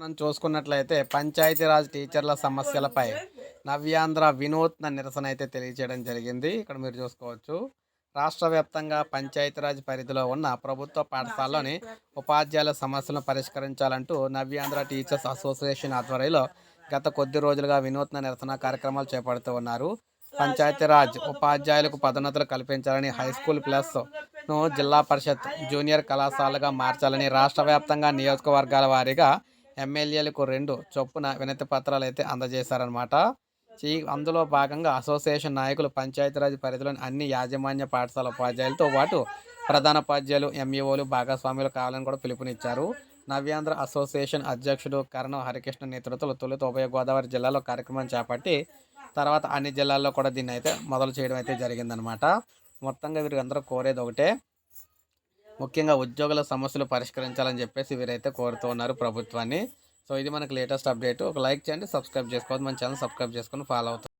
మనం చూసుకున్నట్లయితే పంచాయతీరాజ్ టీచర్ల సమస్యలపై నవ్యాంధ్ర వినూత్న నిరసన అయితే తెలియజేయడం జరిగింది. ఇక్కడ మీరు చూసుకోవచ్చు. రాష్ట్ర వ్యాప్తంగా పంచాయతీరాజ్ పరిధిలో ఉన్న ప్రభుత్వ పాఠశాలలోని ఉపాధ్యాయుల సమస్యలను పరిష్కరించాలంటూ నవ్యాంధ్ర టీచర్స్ అసోసియేషన్ ఆధ్వర్యంలో గత కొద్ది రోజులుగా వినూత్న నిరసన కార్యక్రమాలు చేపడుతూ ఉన్నారు. పంచాయతీరాజ్ ఉపాధ్యాయులకు పదోన్నతులు కల్పించాలని, హై స్కూల్ ప్లస్ ను జిల్లా పరిషత్ జూనియర్ కళాశాలగా మార్చాలని రాష్ట్ర వ్యాప్తంగా నియోజకవర్గాల వారీగా ఎమ్మెల్యేలకు 2 చొప్పున వినతి పత్రాలు అయితే అందజేశారనమాట. అందులో భాగంగా అసోసియేషన్ నాయకులు పంచాయతీరాజ్ పరిధిలోని అన్ని యాజమాన్య పాఠశాల ఉపాధ్యాయులతో పాటు ప్రధానోపాధ్యాయులు, ఎంఈఓలు భాగస్వాములు కావాలని కూడా పిలుపునిచ్చారు. నవ్యాంధ్ర అసోసియేషన్ అధ్యక్షుడు కరణం హరికృష్ణ నేతృత్వంలో తొలుత ఉభయ గోదావరి జిల్లాలో కార్యక్రమం చేపట్టి తర్వాత అన్ని జిల్లాల్లో కూడా దీన్ని అయితే మొదలు చేయడం అయితే జరిగిందనమాట. మొత్తంగా వీరందరూ కోరేది ఒకటే, ముఖ్యంగా ఉద్యోగుల సమస్యలు పరిష్కరించాలని చెప్పేసి వీరైతే కోరుతూ ఉన్నారు ప్రభుత్వాన్ని. సో ఇది మనకు లేటెస్ట్ అప్డేట్. ఒక లైక్ చేయండి, సబ్స్క్రైబ్ చేసుకోవద్దు, మన ఛానల్ సబ్స్క్రైబ్ చేసుకొని ఫాలో అవుతుంది.